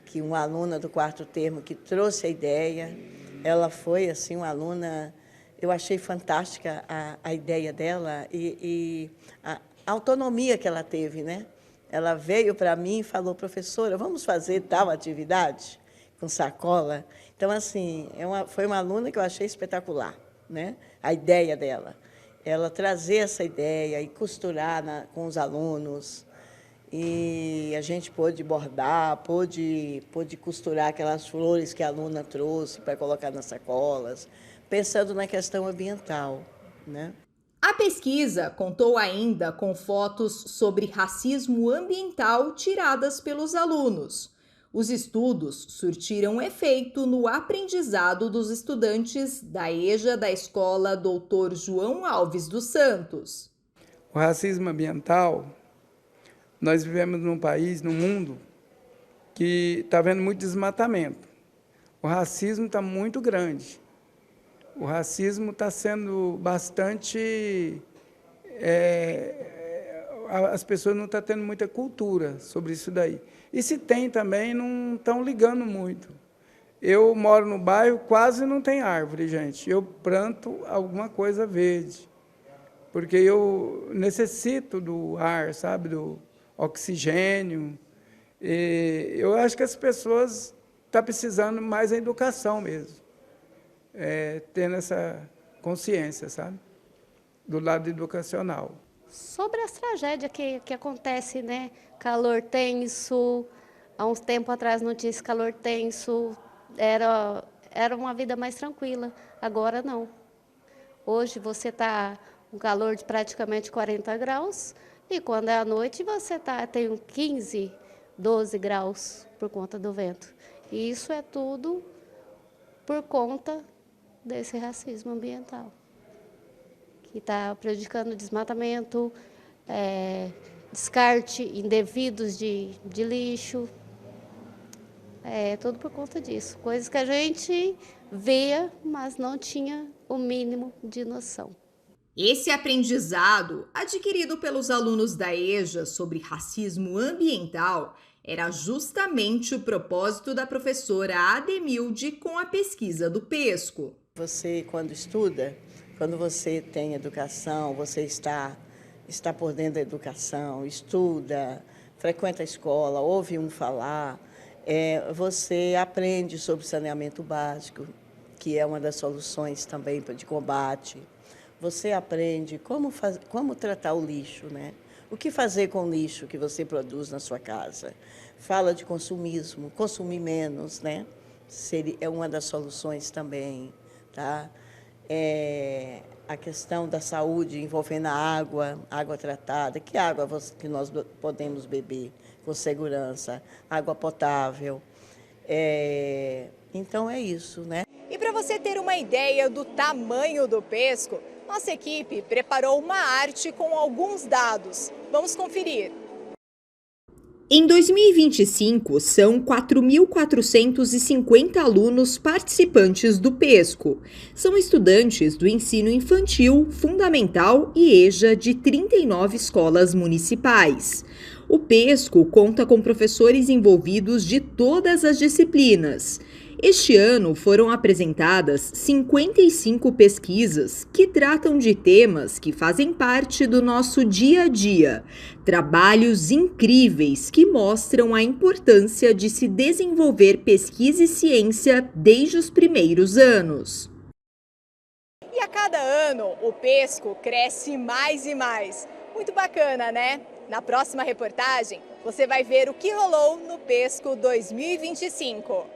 Que uma aluna do 4º termo que trouxe a ideia, ela foi assim uma aluna, eu achei fantástica a ideia dela e a autonomia que ela teve, né? Ela veio para mim e falou, professora, vamos fazer tal atividade com sacola? Então, assim, foi uma aluna que eu achei espetacular, né? A ideia dela. Ela trazer essa ideia e costurar com os alunos. E a gente pôde bordar, pôde costurar aquelas flores que a aluna trouxe para colocar nas sacolas, pensando na questão ambiental, né?
A pesquisa contou ainda com fotos sobre racismo ambiental tiradas pelos alunos. Os estudos surtiram efeito no aprendizado dos estudantes da EJA da Escola Dr. João Alves dos Santos.
O racismo ambiental, nós vivemos num país, num mundo, que está havendo muito desmatamento. O racismo está muito grande. o racismo está sendo bastante... as pessoas não estão tendo muita cultura sobre isso daí. E se tem também, não estão ligando muito. Eu moro no bairro, quase não tem árvore, gente. Eu planto alguma coisa verde, porque eu necessito do ar, sabe, do oxigênio. E eu acho que as pessoas estão precisando mais da educação mesmo, tendo essa consciência, sabe, do lado educacional.
Sobre as tragédias que acontecem, né? Calor tenso, há uns tempo atrás não tinha esse calor tenso, era uma vida mais tranquila, agora não. Hoje você está com calor de praticamente 40 graus e quando é à noite você tem 15, 12 graus por conta do vento. E isso é tudo por conta desse racismo ambiental, que está prejudicando o desmatamento, descarte indevidos de lixo, tudo por conta disso. Coisas que a gente via, mas não tinha o mínimo de noção.
Esse aprendizado, adquirido pelos alunos da EJA sobre racismo ambiental, era justamente o propósito da professora Ademilde com a pesquisa do PESCO.
Você, quando estuda, quando você tem educação, você está por dentro da educação, estuda, frequenta a escola, ouve um falar, você aprende sobre saneamento básico, que é uma das soluções também de combate. Você aprende como tratar o lixo, né? O que fazer com o lixo que você produz na sua casa. Fala de consumismo, consumir menos, né? É uma das soluções também, tá? A questão da saúde envolvendo a água tratada. Que água que nós podemos beber com segurança? Água potável. Então, é isso, né?
E para você ter uma ideia do tamanho do PESCO, nossa equipe preparou uma arte com alguns dados. Vamos conferir. Em 2025, são 4.450 alunos participantes do PESCO. São estudantes do ensino infantil, fundamental e EJA de 39 escolas municipais. O PESCO conta com professores envolvidos de todas as disciplinas. Este ano foram apresentadas 55 pesquisas que tratam de temas que fazem parte do nosso dia a dia. Trabalhos incríveis que mostram a importância de se desenvolver pesquisa e ciência desde os primeiros anos. E a cada ano, o PESCO cresce mais e mais. Muito bacana, né? Na próxima reportagem, você vai ver o que rolou no PESCO 2025.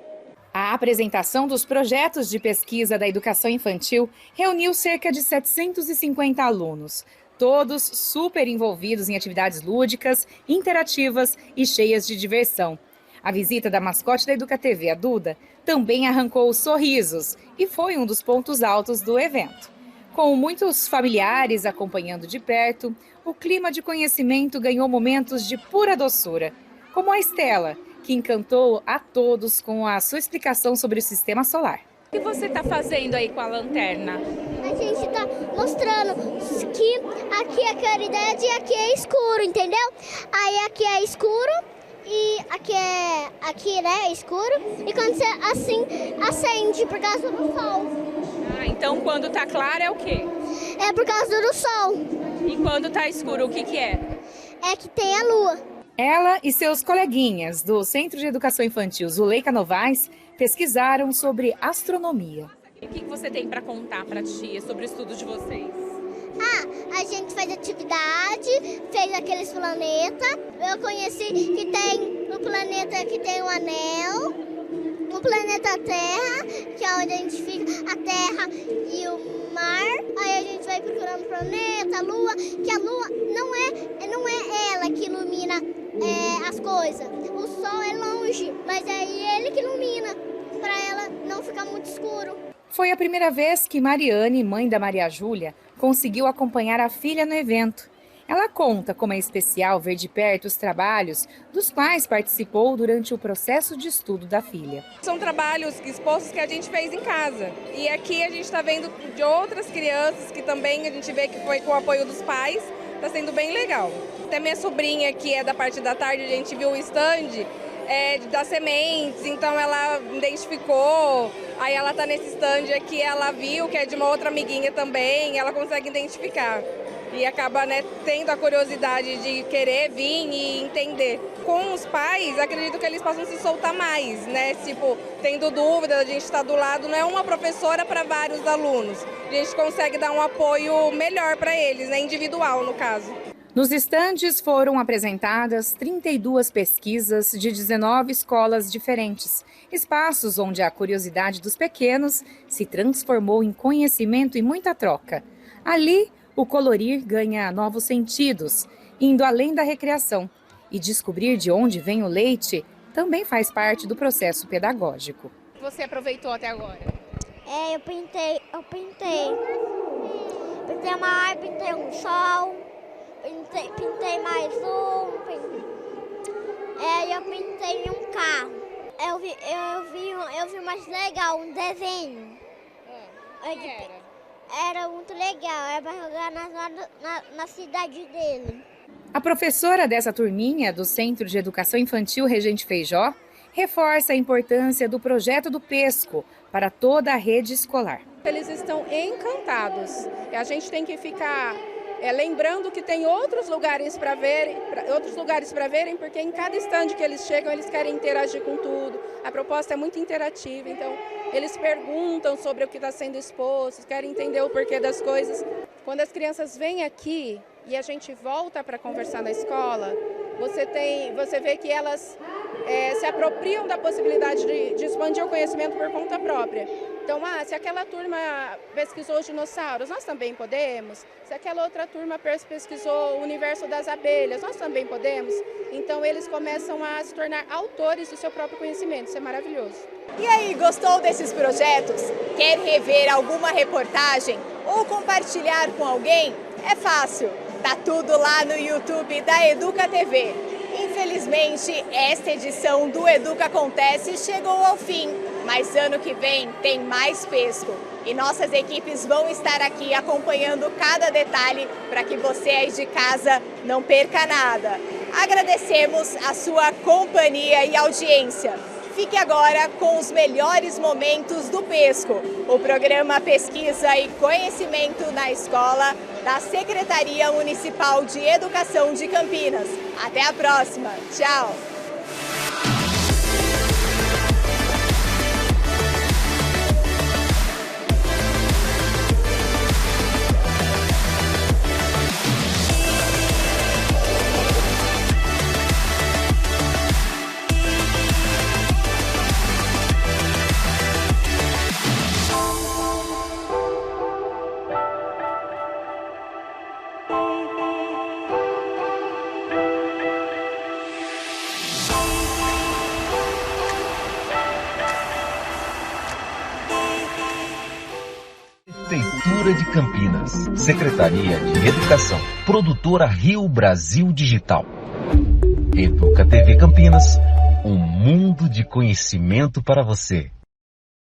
A apresentação dos projetos de pesquisa da educação infantil reuniu cerca de 750 alunos, todos super envolvidos em atividades lúdicas, interativas e cheias de diversão. A visita da mascote da EducaTV, a Duda, também arrancou sorrisos e foi um dos pontos altos do evento. Com muitos familiares acompanhando de perto, o clima de conhecimento ganhou momentos de pura doçura, como a Estela, que encantou a todos com a sua explicação sobre o sistema solar.
O que você está fazendo aí com a lanterna?
A gente está mostrando que aqui é claridade e aqui é escuro, entendeu? Aí aqui é escuro e aqui é escuro e quando você assim acende por causa do sol.
Então quando está claro é o quê?
É por causa do sol.
E quando está escuro o que é?
É que tem a lua.
Ela e seus coleguinhas do Centro de Educação Infantil Zuleika Novaes pesquisaram sobre astronomia.
E o que você tem para contar para a tia sobre o estudo de vocês?
A gente fez atividade, fez aqueles planetas. Eu conheci que tem um planeta que tem um anel, o planeta Terra, que é onde a gente fica, a Terra e o mar. Aí a gente vai procurando o planeta, a Lua, que a Lua não é ela que ilumina as coisas. O Sol é longe, mas é ele que ilumina, para ela não ficar muito escuro.
Foi a primeira vez que Mariane, mãe da Maria Júlia, conseguiu acompanhar a filha no evento. Ela conta como é especial ver de perto os trabalhos dos quais participou durante o processo de estudo da filha.
São trabalhos expostos que a gente fez em casa. E aqui a gente está vendo de outras crianças que também a gente vê que foi com o apoio dos pais. Está sendo bem legal. Até minha sobrinha, que é da parte da tarde, a gente viu o stand das sementes, então ela identificou. Aí ela está nesse stand aqui, ela viu que é de uma outra amiguinha também, ela consegue identificar. E acaba, né, tendo a curiosidade de querer vir e entender. Com os pais, acredito que eles possam se soltar mais, né? Tipo, tendo dúvida, a gente está do lado, não é uma professora para vários alunos. A gente consegue dar um apoio melhor para eles, né? Individual, no caso.
Nos estandes foram apresentadas 32 pesquisas de 19 escolas diferentes. Espaços onde a curiosidade dos pequenos se transformou em conhecimento e muita troca. Ali, o colorir ganha novos sentidos, indo além da recreação. E descobrir de onde vem o leite também faz parte do processo pedagógico.
Você aproveitou até agora?
Eu pintei uma árvore, pintei um sol, pintei mais um, eu pintei um carro. Eu vi mais legal, um desenho. Era muito legal, era para jogar na cidade dele.
A professora dessa turminha do Centro de Educação Infantil Regente Feijó reforça a importância do projeto do Pesco para toda a rede escolar.
Eles estão encantados. A gente tem que ficar lembrando que tem outros lugares para verem, porque em cada estande que eles chegam, eles querem interagir com tudo. A proposta é muito interativa, então eles perguntam sobre o que está sendo exposto, querem entender o porquê das coisas. Quando as crianças vêm aqui e a gente volta para conversar na escola, você vê que elas se apropriam da possibilidade de expandir o conhecimento por conta própria. Então, se aquela turma pesquisou os dinossauros, nós também podemos. Se aquela outra turma pesquisou o universo das abelhas, nós também podemos. Então, eles começam a se tornar autores do seu próprio conhecimento. Isso é maravilhoso.
E aí, gostou desses projetos? Quer rever alguma reportagem ou compartilhar com alguém? É fácil. Tá tudo lá no YouTube da Educa TV. Infelizmente, esta edição do Educa Acontece chegou ao fim, mas ano que vem tem mais Pesco. E nossas equipes vão estar aqui acompanhando cada detalhe para que você aí de casa não perca nada. Agradecemos a sua companhia e audiência. Fique agora com os melhores momentos do Pesco, o programa Pesquisa e Conhecimento na Escola da Secretaria Municipal de Educação de Campinas. Até a próxima. Tchau!
Prefeitura de Campinas, Secretaria de Educação, Produtora Rio Brasil Digital. Educa TV Campinas, um mundo de conhecimento para você.